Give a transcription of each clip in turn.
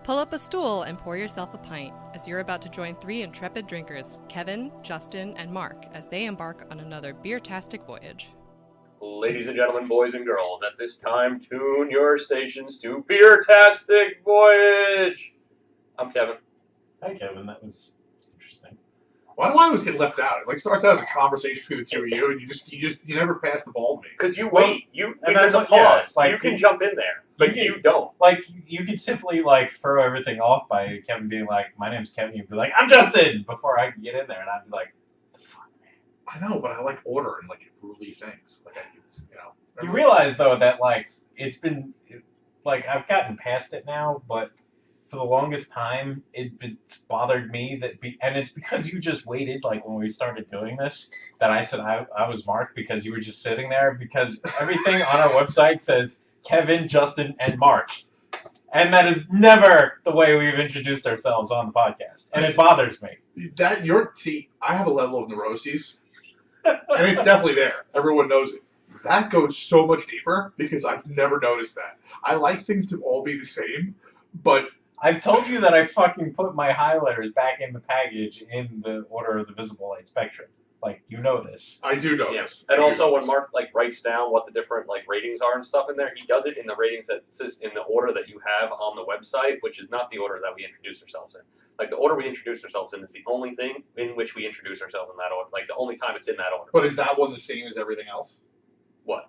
Pull up a stool and pour yourself a pint as you're about to join three intrepid drinkers, Kevin, Justin, and Mark, as they embark on another Beertastic voyage. Ladies and gentlemen, boys and girls, at this time, tune your stations to Beertastic Voyage! I'm Kevin. Hi, Kevin. That was interesting. Why do I always get left out? It like starts out as a conversation between the two of you, and you never pass the ball to me. Because you wait. And There's a that's what- yeah, pause. like, you can jump in there, but you don't. Like, you could simply, like, throw everything off by Kevin being like, my name's Kevin. You'd be like, I'm Justin! Before I can get in there, and I'd be like, the fuck, man. I know, but I like order and like ruly things. Like You realize, though, that, like, I've gotten past it now, but for the longest time, it's bothered me and it's because you just waited, like, when we started doing this, that I said I was Mark because you were just sitting there, because everything on our website says Kevin, Justin, and Mark. And that is never the way we've introduced ourselves on the podcast. And it bothers me. I have a level of neuroses, and it's definitely there. Everyone knows it. That goes so much deeper because I've never noticed that. I like things to all be the same, but I've told you that I fucking put my highlighters back in the package in the order of the visible light spectrum. Like, you know this. I do know this. And also, when Mark writes down what the different ratings are and stuff in there, he does it in the ratings that says in the order that you have on the website, which is not the order that we introduce ourselves in. Like, the order we introduce ourselves in is the only thing in which we introduce ourselves in that order. Like, the only time it's in that order. But is that one the same as everything else? What?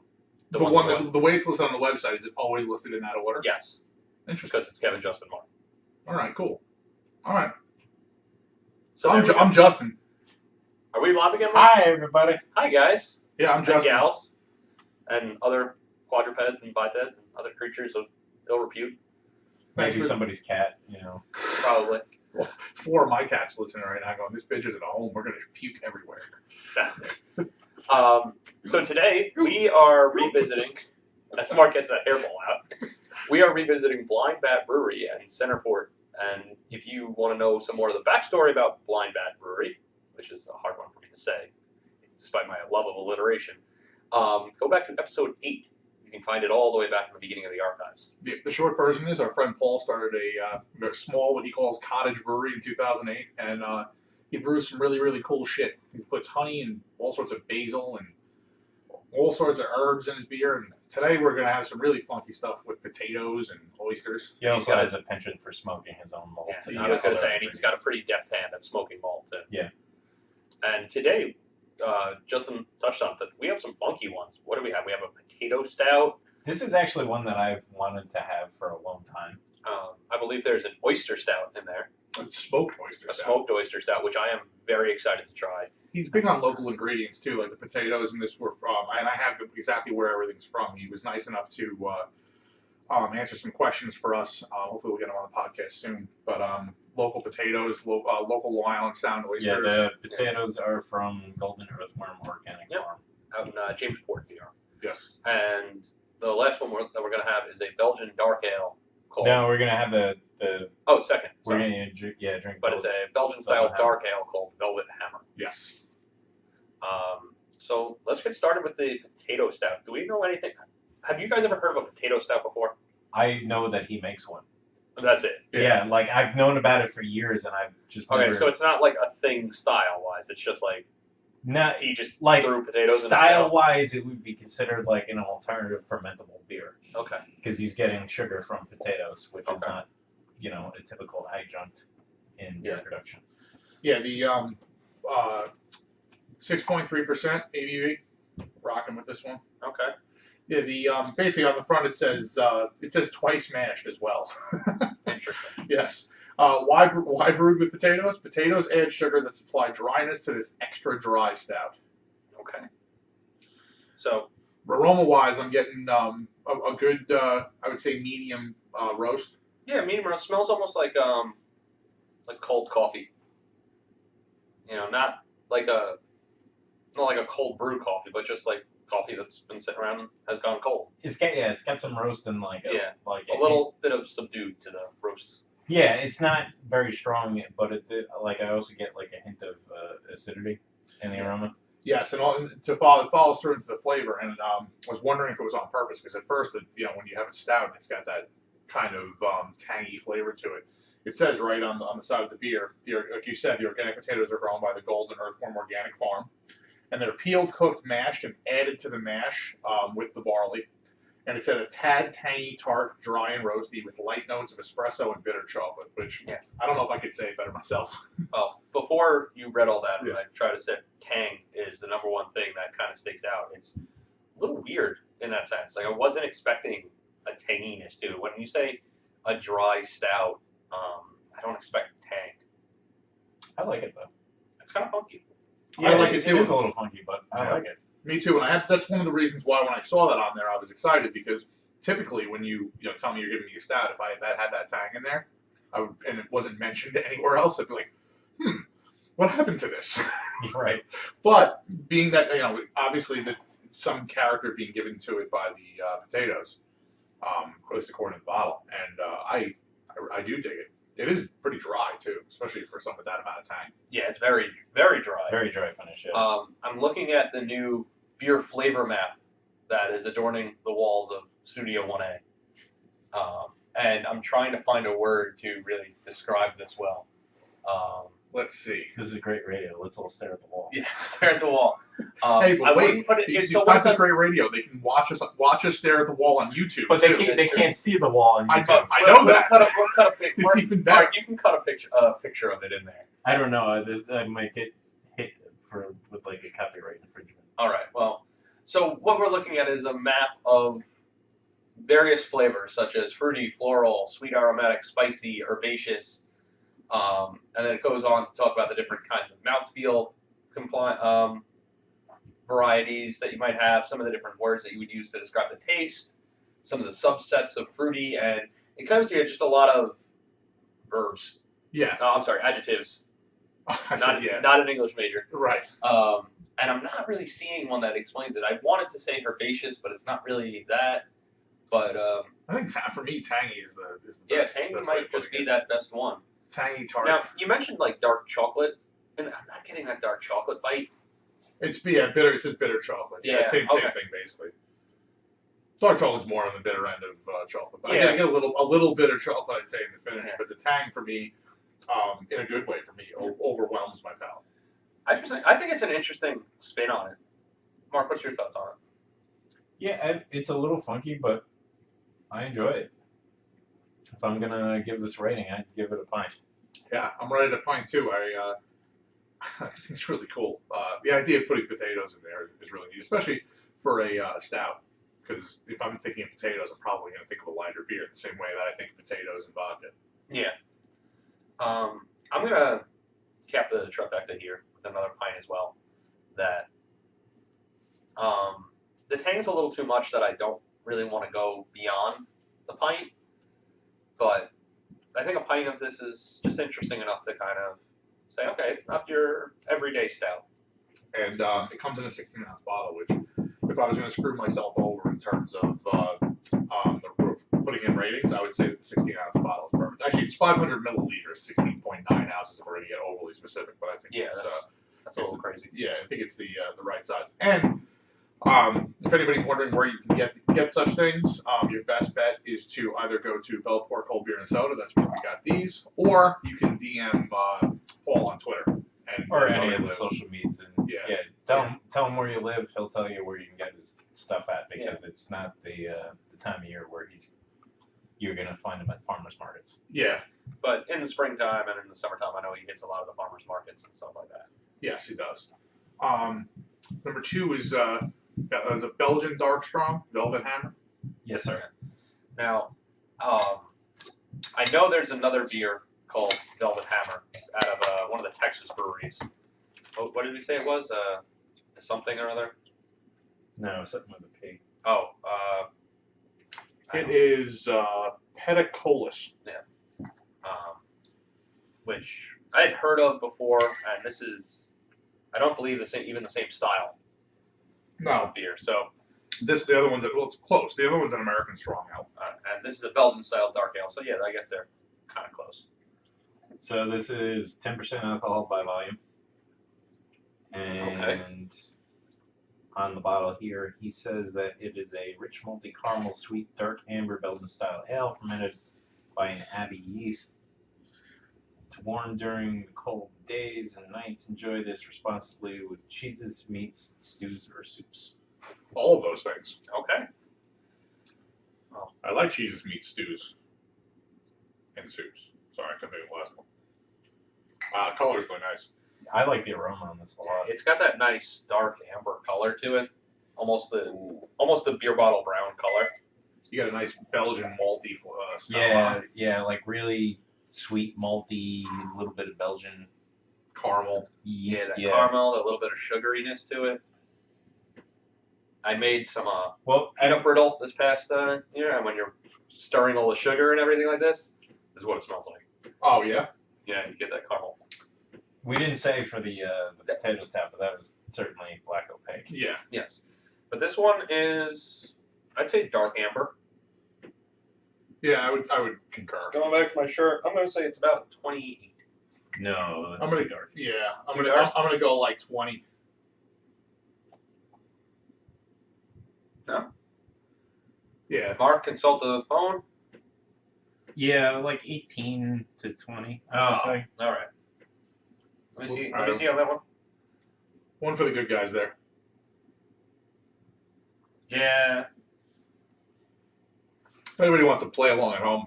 The way it's listed on the website, is it always listed in that order? Yes. Interesting. Because it's Kevin, Justin, Mark. All right, cool. All right. So I'm Justin. Are we live again, Mark? Hi, everybody. Hi, guys. Yeah, I'm And Justin. gals. And other quadrupeds and bipeds and other creatures of ill repute. Maybe somebody's cat, you know. Probably. Well, 4 of my cats listening right now going, this bitch is at home. We're going to puke everywhere. So today, we are revisiting, as Mark gets that hairball out, we are revisiting Blind Bat Brewery in Centerport. And if you want to know some more of the backstory about Blind Bat Brewery, which is a hard one for me to say, despite my love of alliteration, go back to episode 8. You can find it all the way back in the beginning of the archives. The short version is our friend Paul started a small, what he calls cottage brewery in 2008, and he brews some really, really cool shit. He puts honey and all sorts of basil and all sorts of herbs in his beer. And today we're going to have some really funky stuff with potatoes and oysters. He also has a penchant for smoking his own malt. Yeah, I was going to say, and he's got a pretty deft hand at smoking malt, too. Yeah. And today, Justin touched on that we have some funky ones. What do we have? We have a potato stout. This is actually one that I've wanted to have for a long time. I believe there's an oyster stout in there. A smoked oyster A stout. smoked oyster stout, which I am very excited to try. He's big on local ingredients too, like the potatoes and this were from, and I have exactly where everything's from. He was nice enough to answer some questions for us. Hopefully we'll get him on the podcast soon. But local potatoes, local Long Island Sound oysters. Yeah, the potatoes are from Golden Earthworm Organic Farm. Out in Jamesport, New York. Yes. And the last one that we're going to have is a Belgian dark ale called... No, we're going to have the second. we're Sorry. going to drink But both. it's a Belgian-style Velvet dark ale called Velvet Hammer. Yes. So let's get started with the potato stout. Do we know anything? Have you guys ever heard of a potato stout before? I know that he makes one. That's it. Yeah, like I've known about it for years, and I've just Okay, never... so it's not like a thing style-wise. It's just like No, he just like threw potatoes in a stout. style-wise, it would be considered like an alternative fermentable beer Okay. because he's getting sugar from potatoes, which is Okay. not, a typical adjunct in beer production. Yeah, the 6.3% ABV. Rocking with this one. Okay. Yeah, the basically on the front it says twice mashed as well. Interesting. Yes. Why brewed with potatoes? Potatoes add sugar that supply dryness to this extra dry stout. Okay. So Aroma wise, I'm getting a good I would say medium roast. yeah, medium roast smells almost like cold coffee. Not like a cold brew coffee, but just like coffee that's been sitting around and has gone cold. It's got some roast and like A little bit of subdued to the roasts. Yeah, it's not very strong, but I also get like a hint of acidity in the aroma. Yes, and it follows through into the flavor. And I was wondering if it was on purpose because at first, when you have it stout, it's got that kind of tangy flavor to it. It says right on the side of the beer, like you said, the organic potatoes are grown by the Golden Earthworm Organic Farm, and they're peeled, cooked, mashed, and added to the mash with the barley. And it said a tad tangy, tart, dry, and roasty with light notes of espresso and bitter chocolate, which I don't know if I could say it better myself. Well, before you read all that, I try to say tang is the number one thing that kind of sticks out. It's a little weird in that sense. Like I wasn't expecting a tanginess to it. When you say a dry stout, I don't expect tang. I like it though. It's kind of funky. Yeah, I like it too. It is a little funky, but I like it. Me too, and that's one of the reasons why when I saw that on there, I was excited because typically when you tell me you're giving me a stout, if I had that tang in there, and it wasn't mentioned anywhere else, I'd be like, what happened to this? Right. But being that obviously that some character being given to it by the potatoes, at least according to the bottle, and I do dig it. It is pretty dry too, especially for something with that amount of tang. Yeah, it's very, very dry. Very dry finish. Yeah. I'm looking at the new beer flavor map that is adorning the walls of Studio 1A, and I'm trying to find a word to really describe this well. Let's see. This is great radio. Let's all stare at the wall. Yeah, stare at the wall. Hey, but I wait, wouldn't put it. it's So not just great radio. They can watch us stare at the wall on YouTube. But too. they can't see the wall on I YouTube. know that. We'll cut a picture. It's even better. Mark, you can cut a picture of it in there. I don't know. I might get hit with like a copyright infringement. All right. Well, so what we're looking at is a map of various flavors, such as fruity, floral, sweet, aromatic, spicy, herbaceous, and then it goes on to talk about the different kinds of mouthfeel varieties that you might have, some of the different words that you would use to describe the taste, some of the subsets of fruity, and it comes here just a lot of verbs. Yeah. I'm sorry, adjectives. Not an English major. Right. And I'm not really seeing one that explains it. I wanted to say herbaceous, but it's not really that. But I think for me, tangy is the best. Yeah, tangy might just be that best one. Tangy tart. Now, you mentioned like dark chocolate, and I'm not getting that dark chocolate bite. It's bitter. It says bitter chocolate. Yeah, same thing basically. Dark chocolate's more on the bitter end of chocolate, but Yeah. I get a little bitter chocolate, I'd say, in the finish. But the tang for me, in a good way for me, overwhelms my palate. I think it's an interesting spin on it. Mark, what's your thoughts on it? Yeah, it's a little funky, but I enjoy it. If I'm gonna give this rating, I'd give it a pint. Yeah, I'm ready to pint too. I think it's really cool. The idea of putting potatoes in there is really neat, especially for a stout. Because if I'm thinking of potatoes, I'm probably going to think of a lighter beer the same way that I think of potatoes and vodka. Yeah. I'm going to cap the trifecta here with another pint as well. That the tang's a little too much that I don't really want to go beyond the pint. But I think a pint of this is just interesting enough to kind of say, okay, it's not your everyday stout. And it comes in a 16-ounce bottle, which, if I was going to screw myself over in terms of putting in ratings, I would say that the 16-ounce bottle is perfect. Actually, it's 500 milliliters, 16.9 ounces if we're going to get overly specific, but I think that's a little crazy. Yeah, I think it's the right size. And if anybody's wondering where you can get such things, your best bet is to either go to Bellport Cold Beer and Soda, that's where we got these, or you can DM Paul on Twitter. Or any of the social medias. And tell him where you live. He'll tell you where you can get his stuff at, because it's not the time of year where you're going to find him at farmers markets. Yeah. But in the springtime and in the summertime, I know he hits a lot of the farmers markets and stuff like that. Yes, he does. Number 2 is a Belgian Dark Strong, Velvet Hammer. Yes, sir. Now, I know there's another beer called Velvet Hammer out of one of the Texas breweries. What did we say it was? Something or other? No, something with a P. Oh, it is Pedicolis. Yeah. Which I had heard of before, and this is, I don't believe the same style. No beer. So the other one's it's close. The other one's an American Strong Ale, and this is a Belgian style dark ale. So yeah, I guess they're kind of close. So this is 10% alcohol by volume. And on the bottle here. He says that it is a rich malty caramel sweet dark amber Belgian style ale fermented by an abbey yeast. To warm during the cold days and nights, enjoy this responsibly with cheeses, meats, stews, or soups. All of those things. Okay. I like cheeses, meat, stews, and soups. Sorry, I couldn't think of the last one. Color's really nice. I like the aroma on this a lot. It's got that nice dark amber color to it, almost the beer bottle brown color. You got a nice Belgian malty smell. Yeah, like really sweet, malty, a little bit of Belgian Caramel. yeast. That caramel, a little bit of sugariness to it. I made some peanut brittle this past year, and when you're stirring all the sugar and everything like this is what it smells like. Oh, yeah? Yeah, you get that caramel. We didn't say for the potato stout, but that was certainly black opaque. Yeah. Yes. But this one is, I'd say dark amber. Yeah, I would concur. Going back to my shirt, I'm going to say it's about 28. No, that's I'm gonna, too dark. Yeah, I'm Too gonna dark? I'm gonna go like 20. No? Yeah. Mark, consult the phone. Yeah, like 18 to 20, I would say. All right. Let me see. Well, Let me see on that one. One for the good guys there. Yeah. If anybody wants to play along at home,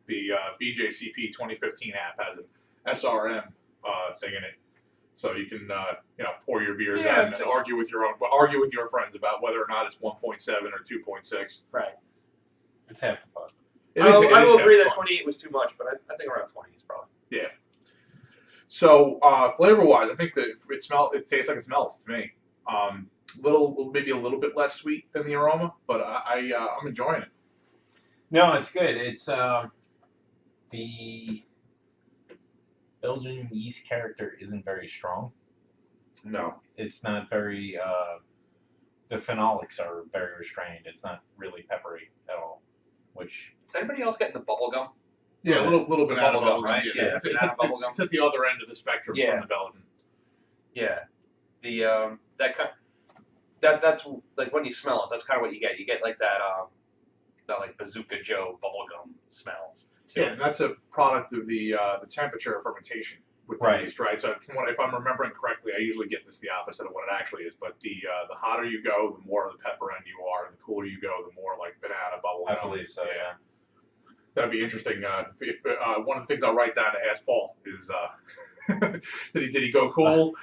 the BJCP 2015 app has an SRM thing in it, so you can pour your beers out and argue with your friends about whether or not it's 1.7 or 2.6. Right. It's half the fun. I will agree that 28 was too much, but I think around 20 is probably. Yeah. So flavor-wise, I think that it tastes like it smells to me. Maybe a little bit less sweet than the aroma, but I'm enjoying it. No, it's good. It's the Belgian yeast character isn't very strong. No. It's not very. The phenolics are very restrained. It's not really peppery at all. Which Is anybody else getting the bubble gum? Yeah, a little bit out of Bubblegum, bubblegum, right? Yeah, it's out of bubblegum. it's at the other end of the spectrum Yeah. from the Belgian. Yeah. The that's like when you smell it, that's kind of what you get. You get like that like Bazooka Joe bubblegum smell. Yeah, and that's a product of the temperature of fermentation with the yeast, right? So if I'm remembering correctly, I usually get this the opposite of what it actually is. But the hotter you go, the more of the pepper end you are, and the cooler you go, the more like banana bubble. I believe so. Yeah. That'd be interesting. One of the things I'll write down to ask Paul is, did he go cool?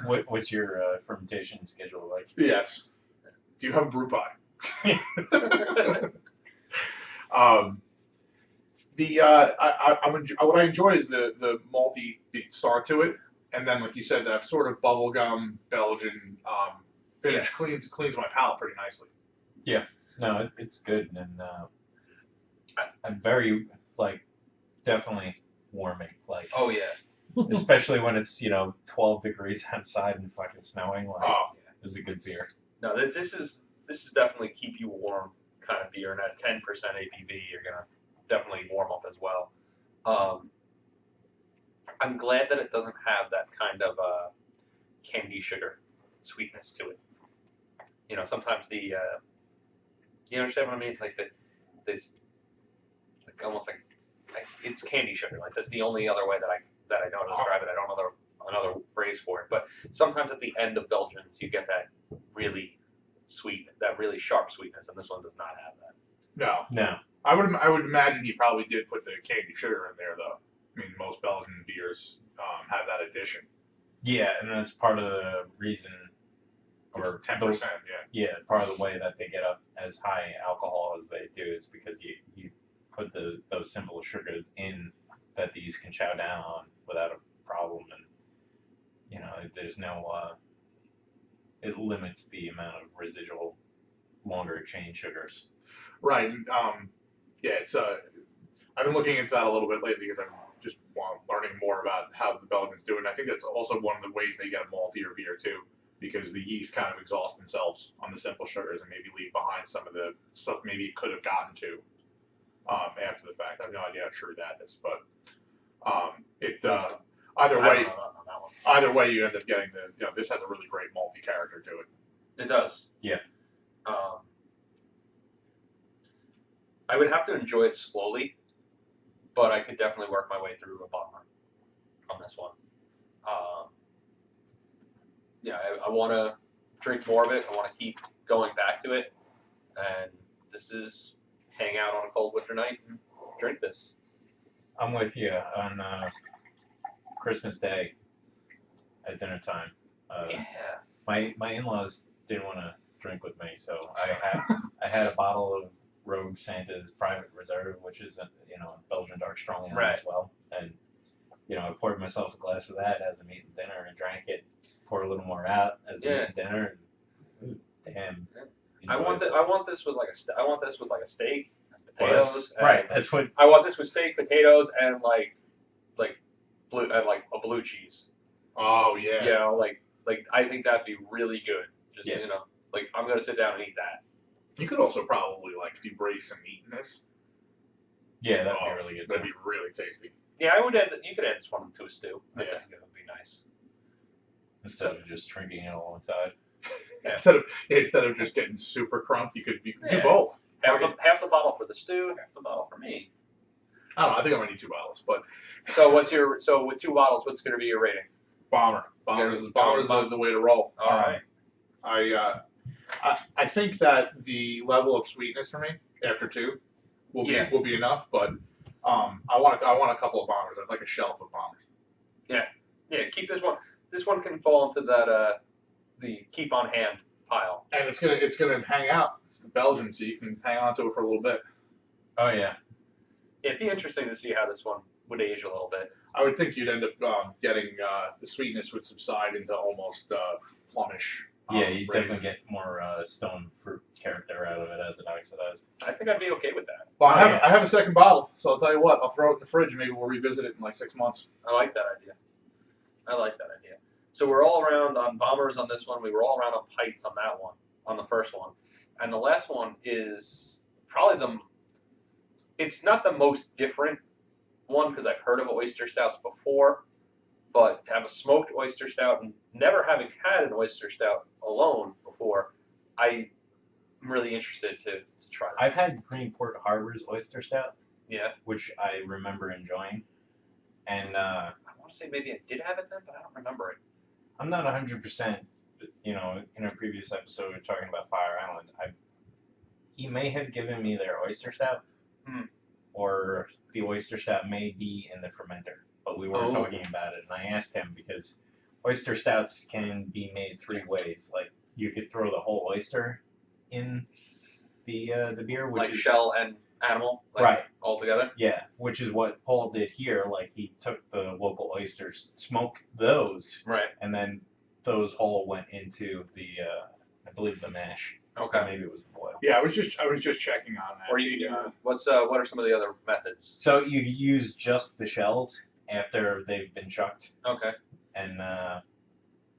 What's your fermentation schedule like? Yes. Do you have a brew pot? What I enjoy is the malty start to it, and then like you said, that sort of bubblegum Belgian finish cleans my palate pretty nicely. Yeah. No, it's good, and I'm very definitely warming. Oh yeah. Especially when it's 12 degrees outside and fucking snowing. It was a good beer. No, this is definitely keep you warm kind of beer, and at 10% ABV, you're gonna definitely warm up as well. I'm glad that it doesn't have that kind of candy sugar sweetness to it. Sometimes the you understand what I mean? It's like this almost like it's candy sugar. Like that's the only other way that I know how to describe it. I don't know another phrase for it. But sometimes at the end of Belgians, you get that really sweet, that really sharp sweetness, and this one does not have that. No. I would imagine he probably did put the candy sugar in there, though. I mean, most Belgian beers have that addition. Yeah, and that's part of the reason, or 10%. Yeah, part of the way that they get up as high alcohol as they do is because you put those simple sugars in that the yeast can chow down on without a problem, and there's no it limits the amount of residual longer chain sugars. Right. It's I've been looking into that a little bit lately because I'm just learning more about how the Belgians do it. And I think that's also one of the ways they get a maltier beer too, because the yeast kind of exhaust themselves on the simple sugars and maybe leave behind some of the stuff maybe it could have gotten to after the fact. I have no idea how true that is, but either way you end up getting this has a really great malty character to it. It does. Yeah. I would have to enjoy it slowly, but I could definitely work my way through a bomber on this one. Yeah, I want to drink more of it. I want to keep going back to it, and this is hang out on a cold winter night and drink this. I'm with you on Christmas Day at dinner time. Yeah. My in-laws didn't want to drink with me, so I had a bottle of Rogue Santa's Private Reserve, which is a Belgian dark strong ale Right. as well, and I poured myself a glass of that as I'm eating dinner and drank it. Poured a little more out as I'm eating dinner. And, damn. I want this with like a steak, potatoes. Right. That's what. I want this with steak, potatoes, and like a blue cheese. Oh yeah. You know, like I think that'd be really good. Just Yeah. like I'm gonna sit down and eat that. You could also probably debrace some meat in this. Yeah, that'd be really good. That'd be really tasty. Yeah, I would you could add this one to a stew. I think it would be nice. Instead of just drinking it alongside. Yeah. Instead of just getting super crunk, you could do Yeah. both. Half the bottle for the stew, half the bottle for me. I don't know. I think I'm gonna need 2 bottles, but So with 2 bottles, what's gonna be your rating? bomber's the way to roll. All right. I think that the level of sweetness for me after 2 will be enough, but I want a couple of bombers. I'd like a shelf of bombers. Yeah, keep this one. This one can fall into that the keep on hand pile. And it's gonna hang out. It's the Belgian, so you can hang on to it for a little bit. Oh yeah. It'd be interesting to see how this one would age a little bit. I would think you'd end up getting the sweetness would subside into almost plumish. Yeah, you rays. definitely get more stone fruit character out of it as it oxidized. I think I'd be okay with that. Well, I have a second bottle, so I'll tell you what. I'll throw it in the fridge, and maybe we'll revisit it in like 6 months. I like that idea. So we're all around on bombers on this one. We were all around on pints on that one, on the first one. And the last one is probably it's not the most different one because I've heard of oyster stouts before, but to have a smoked oyster stout and never having had an oyster stout alone before, I'm really interested to try that. I've had Greenport Harbor's oyster stout, Yeah. which I remember enjoying, and I want to say maybe I did have it then, but I don't remember it. I'm not 100%. In a previous episode, we were talking about Fire Island. He may have given me their oyster stout, or the oyster stout may be in the fermenter, but we weren't talking about it. And I asked him because oyster stouts can be made 3 ways. Like you could throw the whole oyster in the beer, which Like is shell and animal, right all together. Yeah, which is what Paul did here. Like he took the local oysters, smoked those, Right. and then those whole went into the I believe the mash. Okay. Or maybe it was the boil. Yeah, I was just checking on that. Or you what are some of the other methods? So you use just the shells after they've been chucked, Okay. and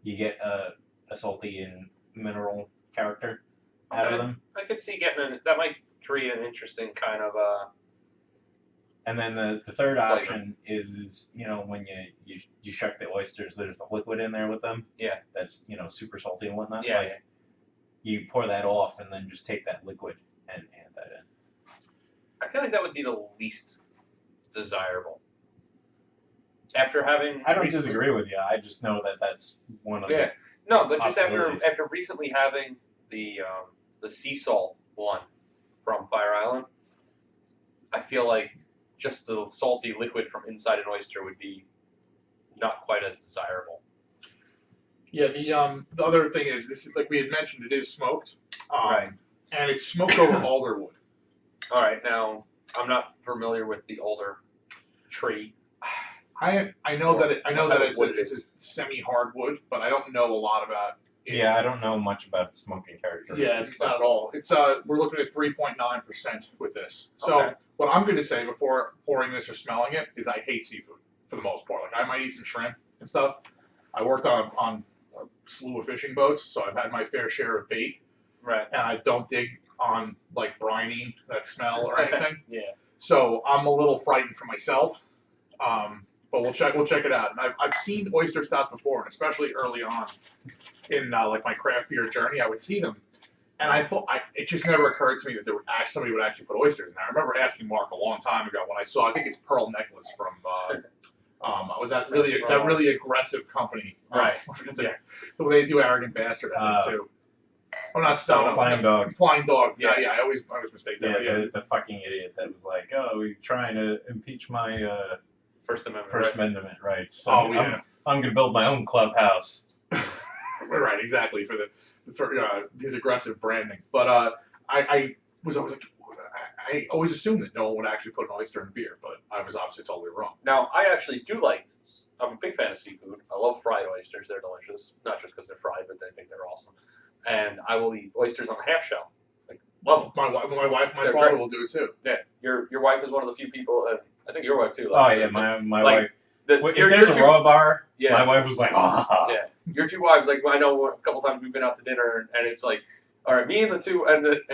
you get a salty and mineral character out of them. I could see that might create an interesting kind of And then the third option is when you chuck the oysters, there's the liquid in there with them. Yeah. That's super salty and whatnot. Yeah, Like, you pour that off and then just take that liquid and add that in. I feel like that would be the least desirable. After having I don't disagree with you. I just know that that's one of the No, but just possibilities. after recently having the sea salt one from Fire Island, I feel like just the salty liquid from inside an oyster would be not quite as desirable. Yeah, the other thing is this is like we had mentioned, it is smoked, Right. and it's smoked over alder wood. All right, now I'm not familiar with the alder tree. I know that it's What it a semi hardwood, but I don't know a lot about it. Yeah, I don't know much about its smoking characteristics. Yeah, it's not at all. It's we're looking at 3.9% with this. So Okay. what I'm going to say before pouring this or smelling it is I hate seafood for the most part. Like I might eat some shrimp and stuff. I worked on a slew of fishing boats, so I've had my fair share of bait, Right. and I don't dig on like briny that smell or anything. Yeah. So I'm a little frightened for myself. But we'll check it out. And I've seen oyster stouts before, and especially early on in like my craft beer journey, I would see them, and I thought it just never occurred to me that somebody would actually put oysters in there. I remember asking Mark a long time ago when I saw, I think it's Pearl Necklace from that really aggressive company, Right? Yes. The way they do Arrogant Bastard, I think too. Oh, not Stone. Flying Dog. Flying Dog. Yeah. I always mistake that. Yeah, the fucking idiot that was like, oh, we're trying to impeach my First Amendment. First Amendment rights. So Oh, yeah. I'm going to build my own clubhouse. Right, exactly, for his aggressive branding. But I always assumed that no one would actually put an oyster in beer, but I was obviously totally wrong. Now, I actually do like. I'm a big fan of seafood. I love fried oysters. They're delicious. Not just because they're fried, but I think they're awesome. And I will eat oysters on a half shell. Like, love them. My wife and my They're father great. will do it too. Yeah, your wife is one of the few people, and I think your wife too. Oh, yeah, my like, wife. If If there's a raw bar, yeah, my wife was like, oh. yeah, your two wives. Like, I know a couple times we've been out to dinner, and it's like, all right, me and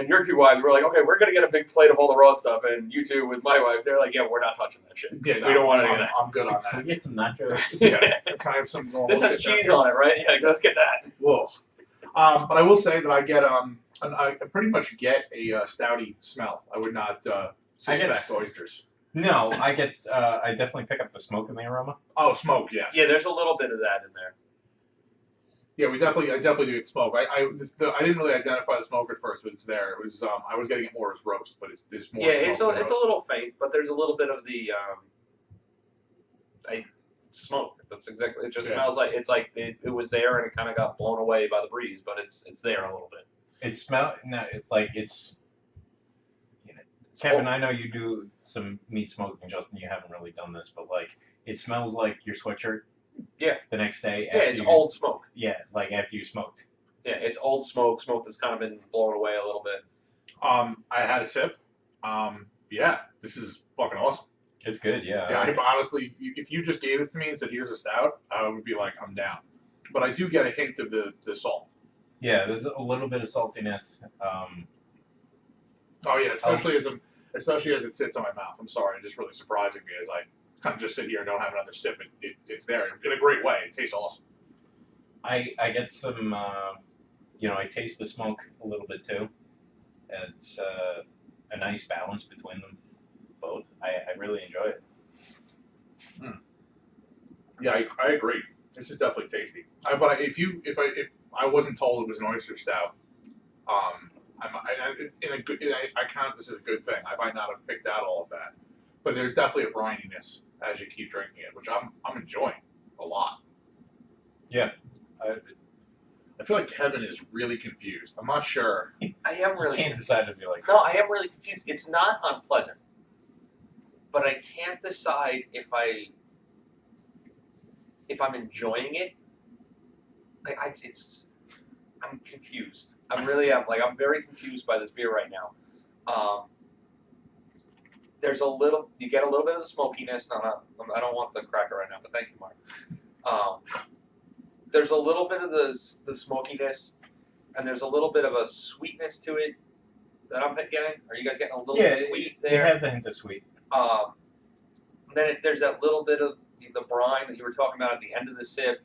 your two wives, we're like, okay, we're gonna get a big plate of all the raw stuff, and you two with my wife, they're like, yeah, we're not touching that shit. Yeah, we don't want any of that. I'm good on Can that. we get some nachos? Yeah, can I have some normal This has shit cheese down on it, right? Yeah, let's get that. Whoa. But I will say that I get I pretty much get a stouty smell. I would not suspect oysters. No, I definitely pick up the smoke in the aroma. Oh, smoke, yes. Yeah, there's a little bit of that in there. Yeah, I definitely do get smoke. I didn't really identify the smoke at first, but it's there. It was I was getting it more as roast, but there's more. Yeah, smoke it's a little faint, but there's a little bit of the smoke. That's exactly. It just smells like it was there and it kind of got blown away by the breeze, but it's there a little bit. It's Kevin, I know you do some meat smoking, Justin. You haven't really done this, but like it smells like your sweatshirt. Yeah. The next day. Yeah, it's old smoke. Yeah, like after you smoked. Yeah, it's old smoke that's kind of been blown away a little bit. I had a sip. Yeah, this is fucking awesome. It's good, yeah. Yeah, I honestly, if you just gave this to me and said, here's a stout, I would be like, I'm down. But I do get a hint of the salt. Yeah, there's a little bit of saltiness. Oh yeah, especially as it sits on my mouth. I'm sorry, it's just really surprising me as I kind of just sit here and don't have another sip. It's there in a great way. It tastes awesome. I get some, I taste the smoke a little bit too. It's a nice balance between them both. I really enjoy it. Yeah, I agree. This is definitely tasty. But if I wasn't told it was an oyster stout, I count this as a good thing. I might not have picked out all of that, but there's definitely a brininess as you keep drinking it, which I'm enjoying a lot. Yeah, I feel like Kevin is really confused. I'm not sure. I am really. Can't decide to be like. No, I am really confused. It's not unpleasant, but I can't decide if I'm enjoying it. Like I'm confused. I'm very confused by this beer right now. You get a little bit of the smokiness. No, I don't want the cracker right now, but thank you, Mark. There's a little bit of the smokiness, and there's a little bit of a sweetness to it that I'm getting. Are you guys getting a little sweet there? It has a hint of sweet. Then there's that little bit of the brine that you were talking about at the end of the sip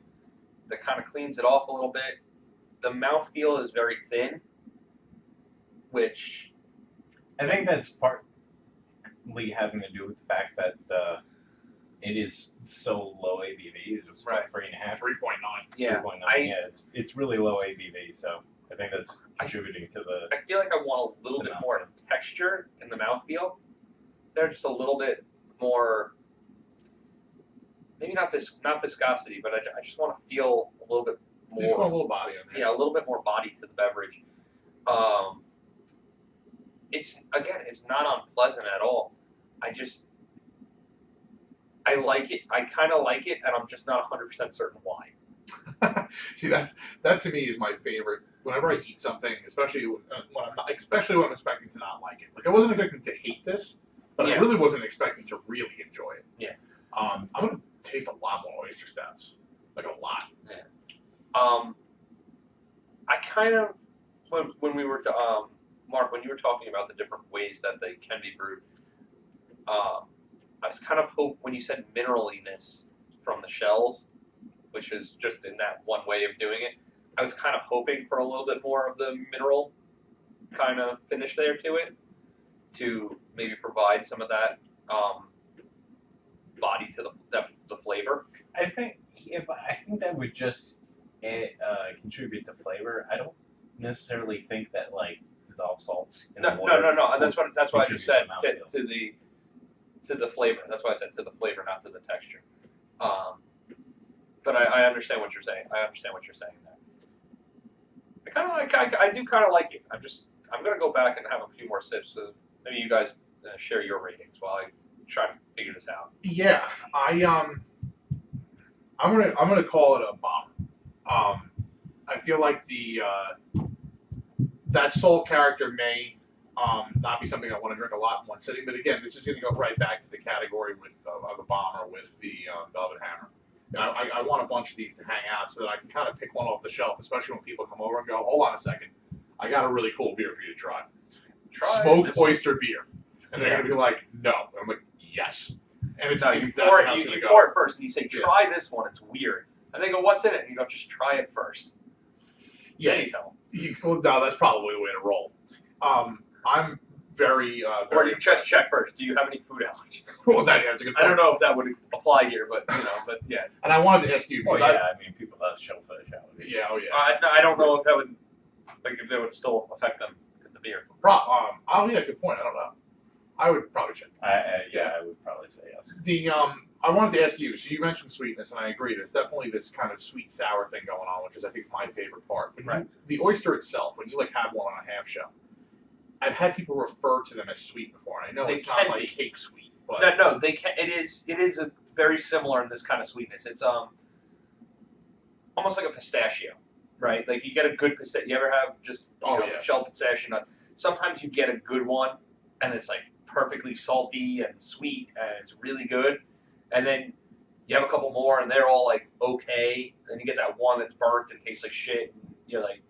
that kind of cleans it off a little bit. The mouthfeel is very thin, which I think that's partly having to do with the fact that it is so low ABV. It's right. 3.5, 3.9. Yeah, 3.9. It's really low ABV, so I think that's contributing to the. I feel like I want a little bit more texture in the mouthfeel. They're just a little bit more. Maybe not viscosity, but I just want to feel a little bit more. You just want a little body on there. Yeah, a little bit more body to the beverage. It's not unpleasant at all. I like it. I kind of like it, and I'm just not 100% certain why. See, that to me is my favorite. Whenever I eat something, especially when I'm expecting to not like it. Like I wasn't expecting to hate this, but I really wasn't expecting to really enjoy it. Yeah. I'm gonna taste a lot more oyster stouts, like a lot. Yeah. I kind of when we were Mark, when you were talking about the different ways that they can be brewed, I was kind of when you said mineraliness from the shells, which is just in that one way of doing it, I was kind of hoping for a little bit more of the mineral kind of finish there to it, to maybe provide some of that body to the flavor. I think that would just contribute to flavor. I don't necessarily think that like dissolved salts in the water. No. And that's why I just said contribute to the flavor. That's why I said to the flavor, not to the texture. But I understand what you're saying. I understand what you're saying there. I do kind of like it. I'm gonna go back and have a few more sips. So maybe you guys share your ratings while I try to figure this out. Yeah, I'm gonna call it a bomb. I feel like that salt character may not be something I want to drink a lot in one sitting, but again, this is going to go right back to the category with of a bomber with the Velvet Hammer. I want a bunch of these to hang out so that I can kind of pick one off the shelf, especially when people come over and go, hold on a second, I got a really cool beer for you to try. Smoked oyster beer. And they're going to be like, no. And I'm like, yes. And it's not exactly how it's going to go. You pour it first, and you say, try this one, it's weird. And they go, what's in it? And you go, just try it first. Yeah. Then you tell them. Well, no, that's probably the way to roll. I'm very or you just check first. Do you have any food allergies? Well, that's a good point. I don't know if that would apply here, but yeah. And I wanted to ask you. Oh yeah, I mean people have shellfish allergies. Yeah, oh yeah. I don't know if that would if they would still affect them in the beer. Oh yeah, good point. I don't know. I would probably check. I would probably say yes. I wanted to ask you. So you mentioned sweetness, and I agree. There's definitely this kind of sweet sour thing going on, which is I think my favorite part. Right. The oyster itself, when you like have one on a half shell, I've had people refer to them as sweet before, and I know it's not like cake sweet, but no, they can. It is a very similar in this kind of sweetness. It's almost like a pistachio, right? Like you get a good pistachio. You ever have just shelled pistachio nut? Sometimes you get a good one, and it's like perfectly salty and sweet, and it's really good. And then you have a couple more, and they're all like okay. Then you get that one that's burnt and tastes like shit, and you're like,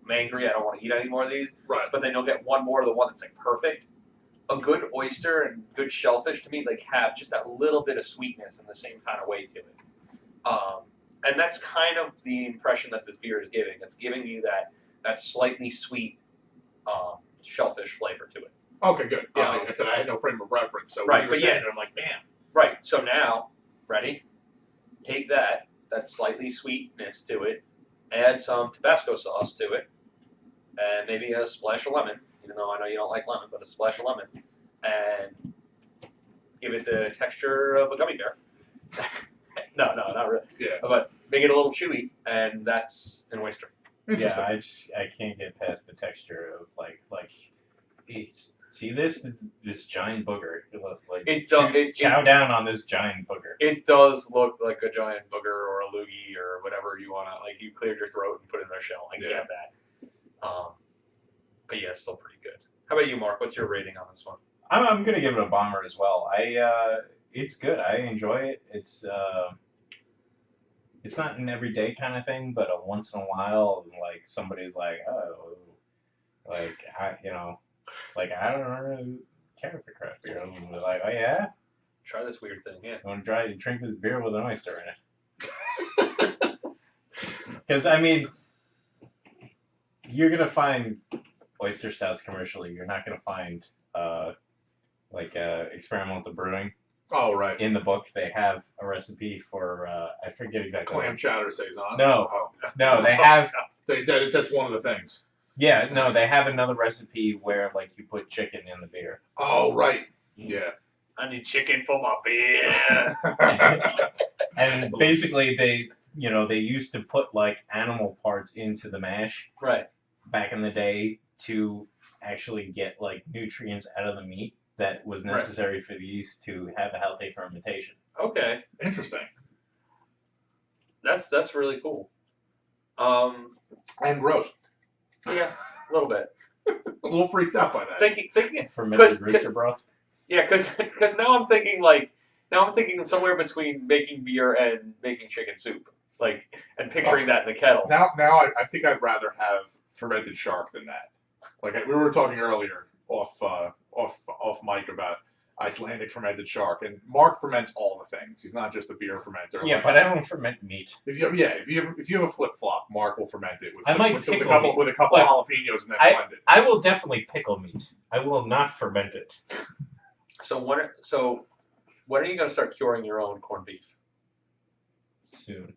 I'm angry, I don't want to eat any more of these. Right. But then you'll get one more of the one that's like perfect. A good oyster and good shellfish to me like have just that little bit of sweetness in the same kind of way to it. And that's kind of the impression that this beer is giving. It's giving you that slightly sweet shellfish flavor to it. Okay, good. Yeah, like I said, I had no frame of reference, so right, when you were saying it, I'm like, man. Right. So now, ready? Take that slightly sweetness to it, add some Tabasco sauce to it, and maybe a splash of lemon, even though I know you don't like lemon, but a splash of lemon, and give it the texture of a gummy bear. No, not really. Yeah. But make it a little chewy, and that's an oyster. Yeah, I can't get past the texture of like see this giant booger. Chow down on this giant booger. It does look like a giant booger or a loogie or whatever you want to, like you cleared your throat and put it in their shell. I get that. But yeah, it's still pretty good. How about you, Mark? What's your rating on this one? I'm gonna give it a bomber as well. It's good. I enjoy it. It's not an everyday kind of thing, but a once in a while, like somebody's like, oh, like I don't really care for craft beer. I'm like, oh yeah, try this weird thing. Yeah, I want to drink this beer with an oyster in it. Because I mean, you're gonna find oyster stouts commercially. You're not gonna find experimental brewing. Oh right. In the book, they have a recipe for I forget exactly. Clam chowder saison. No, they have. That's one of the things. Yeah, no, they have another recipe where like you put chicken in the beer. Oh right. Yeah. I need chicken for my beer. And basically, they used to put like animal parts into the mash. Right. Back in the day to actually get like nutrients out of the meat that was necessary for the yeast to have a healthy fermentation. Okay. Interesting. That's really cool. And gross. Yeah, a little bit. A little freaked out by that. Thinking fermented rooster broth. Yeah, because now I'm thinking somewhere between making beer and making chicken soup, and picturing that in the kettle. Now I think I'd rather have fermented shark than that. Like we were talking earlier off mic about Icelandic fermented shark. And Mark ferments all the things. He's not just a beer fermenter. Yeah, but I don't ferment meat. If you have a flip flop, Mark will ferment it with I might with a pickle couple meat. with a couple Look, of jalapenos and then blend it. I will definitely pickle meat. I will not ferment it. So when are you going to start curing your own corned beef? Soon.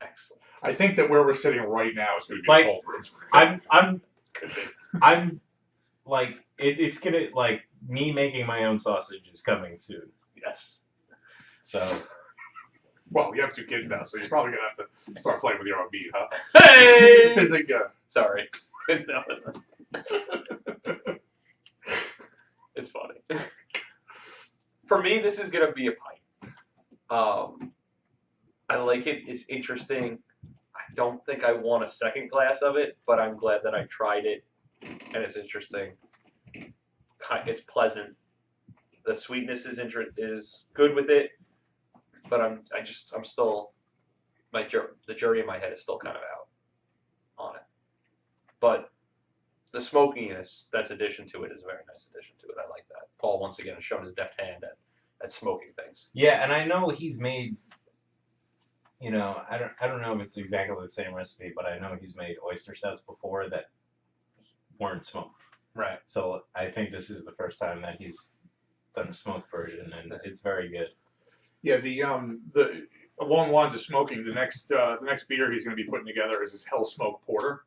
Excellent. I think that where we're sitting right now is going to be Like, a cold room. Could be. I'm like it's gonna like me making my own sausage is coming soon. Yes. So Well, you have 2 kids now, so you're probably going to have to start playing with your own meat, huh? Hey! Physica. Sorry. It's funny. For me, this is gonna be a pint. I like it. It's interesting. I don't think I want a second glass of it, but I'm glad that I tried it, and it's interesting. It's pleasant. The sweetness is good with it, but I'm still the jury in my head is still kind of out on it. But the smokiness that's addition to it is a very nice addition to it. I like that. Paul once again has shown his deft hand at smoking things. yeah, and I know he's made. You know, I don't know if it's exactly the same recipe, but I know he's made oyster stouts before that weren't smoked. Right. So I think this is the first time that he's done a smoked version, and it's very good. Yeah, the along the lines of smoking, the next beer he's going to be putting together is his Hell Smoke Porter,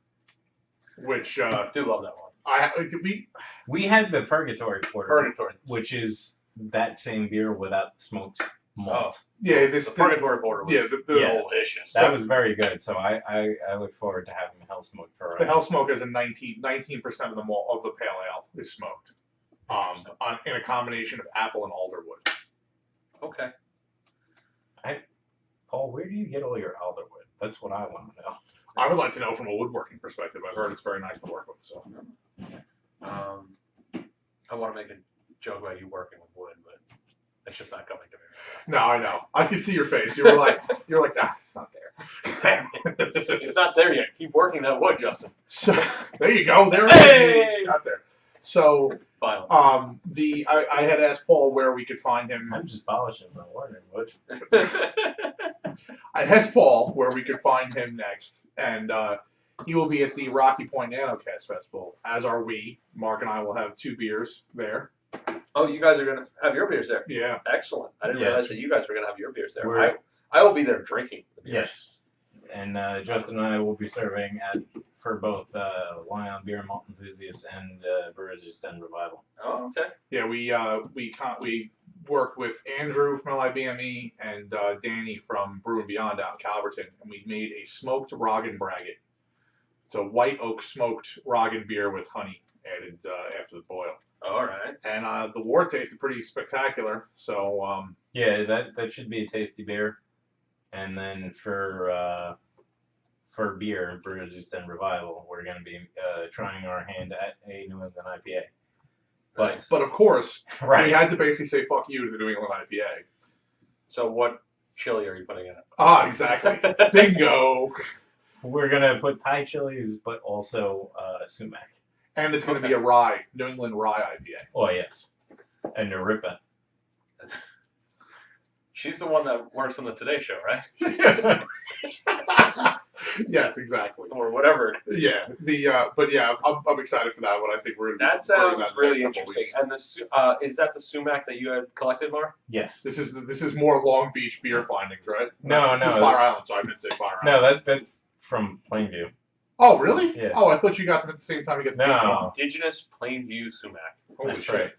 which I do love that one. We had the Purgatory Porter, Purgatory. which is that same beer without the smoked malt. yeah, The Purgatory Porter was delicious. That was very good. So I look forward to having Hell Smoke for the Hell Smoke is a 19% of the malt of the pale ale is smoked, in a combination of apple and alderwood. Okay. Paul, where do you get all your alderwood? That's what I want to know. I would like to know from a woodworking perspective. I've heard it's very nice to work with. So I want to make a joke about you working with wood, but it's just not coming to me. no, I know. I can see your face. You're like it's not there. Damn it. It's not there yet. Keep working that wood, Justin. So there you go. There it Hey! is. It's got there. So Finally. I had asked Paul where we could find him. I'm just polishing my warning wood. I asked Paul where we could find him next, and he will be at the Rocky Point NanoCast Festival, as are we. Mark and I will have 2 beers there. Oh, you guys are going to have your beers there? Yeah. Excellent. I didn't Yes. realize that you guys were going to have your beers there. We're- I will be there drinking the beers. Yes. And Justin and I will be serving for both Lion Beer and Malt Enthusiasts and Brewers and Revival. Oh, okay. Yeah, we worked with Andrew from LIBME and Danny from Brew and Beyond out in Calverton, and we made a smoked Roggen Braggot. It's a white oak smoked Roggen beer with honey added after the boil. All right. And the wort tasted pretty spectacular. So Yeah, that should be a tasty beer. And then for beer, Brewers and Revival, we're going to be trying our hand at a New England IPA. but of course, Right. we had to basically say fuck you to the New England IPA. So what chili are you putting in it? Ah, exactly. Bingo. We're going to put Thai chilies, but also sumac. And it's going to be a rye, New England rye IPA. Oh, yes. And Naripa. She's the one that works on the Today Show, right? Yes, exactly. Or whatever. Yeah, but yeah, I'm excited for that one. I think we're gonna That be brewing sounds that in the really next couple interesting. weeks. And is that the sumac that you had collected, Mar? Yes. This is more Long Beach beer findings, right? No. This is Fire Island, so I meant to say Fire No, Island. that's from Plainview. Oh, really? Yeah. Oh, I thought you got them at the same time you get the beach one. No. Indigenous Plainview sumac. Holy That's shit. right.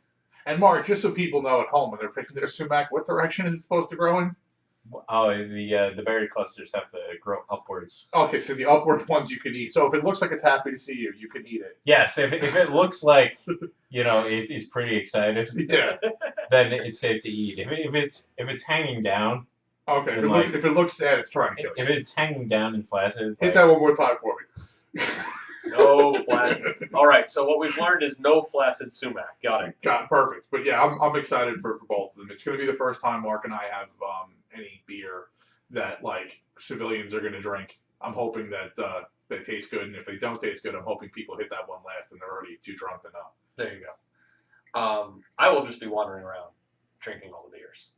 And Mark, just so people know at home when they're picking their sumac, what direction is it supposed to grow in? Oh, the berry clusters have to grow upwards. Okay, so the upward ones you can eat. So if it looks like it's happy to see you, you can eat it. Yes, if it looks like, it's pretty excited, Yeah. then it's safe to eat. If it's hanging down, Okay. And like- If it looks sad, it's trying to kill if you. it's hanging down and flaccid, Hit that one more time for me. No flaccid. All right, so what we've learned is no flaccid sumac. Got it. Got perfect. But yeah, I'm excited for both of them. It's going to be the first time Mark and I have any beer that like civilians are going to drink. I'm hoping that they taste good, and if they don't taste good, I'm hoping people hit that one last and they're already too drunk to know. There you go. I will just be wandering around drinking all the beers.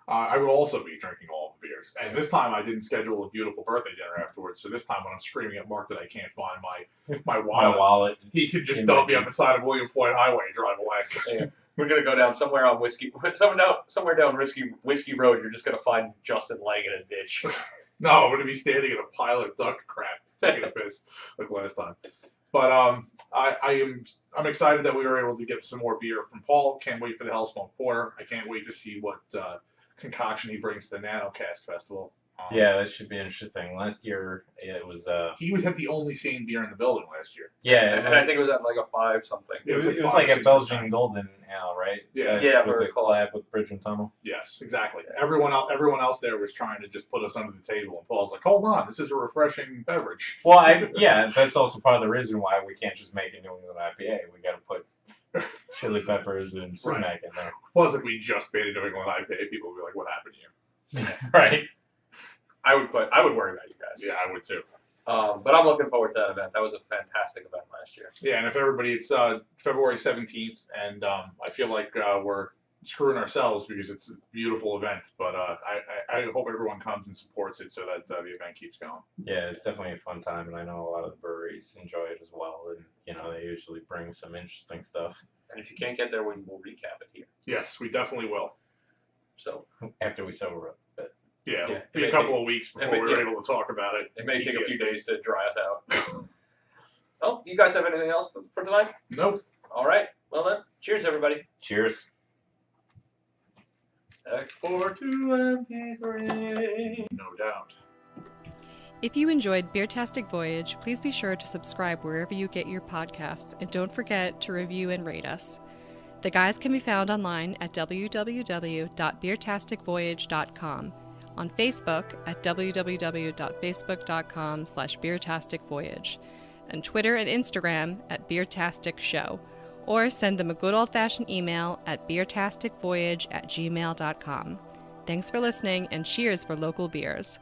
I will also be drinking all of the beers. And this time I didn't schedule a beautiful birthday dinner afterwards. So this time when I'm screaming at Mark that I can't find my wallet, he could just dump me on the side of William Floyd Highway and drive away. Yeah. We're gonna go down somewhere on somewhere down Whiskey Road. You're just gonna find Justin laying in a ditch. No, I'm gonna be standing in a pile of duck crap taking a piss like last time. But I'm excited that we were able to get some more beer from Paul. Can't wait for the Hellsmoke Porter. I can't wait to see what concoction he brings to the NanoCast Festival. Yeah, that should be interesting. Last year, it was... He had the only sane beer in the building last year. Yeah. And I think it was at like a 5 something. It was like a Belgian Golden Ale, right? Yeah. Yeah, It was a collab with Bridge and Tunnel. Yes, exactly. Everyone else there was trying to just put us under the table, and Paul's like, hold on, this is a refreshing beverage. Well, that's also part of the reason why we can't just make a New England IPA. We got to put chili peppers and sumac in there. Plus, if we just made a New England IPA, people would be like, what happened to you? Right. I would worry about you guys. Yeah, I would too. But I'm looking forward to that event. That was a fantastic event last year. Yeah, and if everybody, it's February 17th, and I feel like we're screwing ourselves because it's a beautiful event. But I hope everyone comes and supports it so that the event keeps going. Yeah, it's definitely a fun time, and I know a lot of the breweries enjoy it as well. And they usually bring some interesting stuff. And if you can't get there, we will recap it here. Yes, we definitely will. So after we sober up. But yeah, it'll be a couple of weeks before we're able to talk about it. It may take a few days to dry us out. Well, you guys have anything else for tonight? Nope. All right. Well then, cheers, everybody. Cheers. Export to MP3. No doubt. If you enjoyed Beertastic Voyage, please be sure to subscribe wherever you get your podcasts, and don't forget to review and rate us. The guys can be found online at www.beertasticvoyage.com, on Facebook at www.facebook.com/beertasticvoyage, and Twitter and Instagram at Beertastic Show, or send them a good old-fashioned email at beertasticvoyage@gmail.com. Thanks for listening, and cheers for local beers.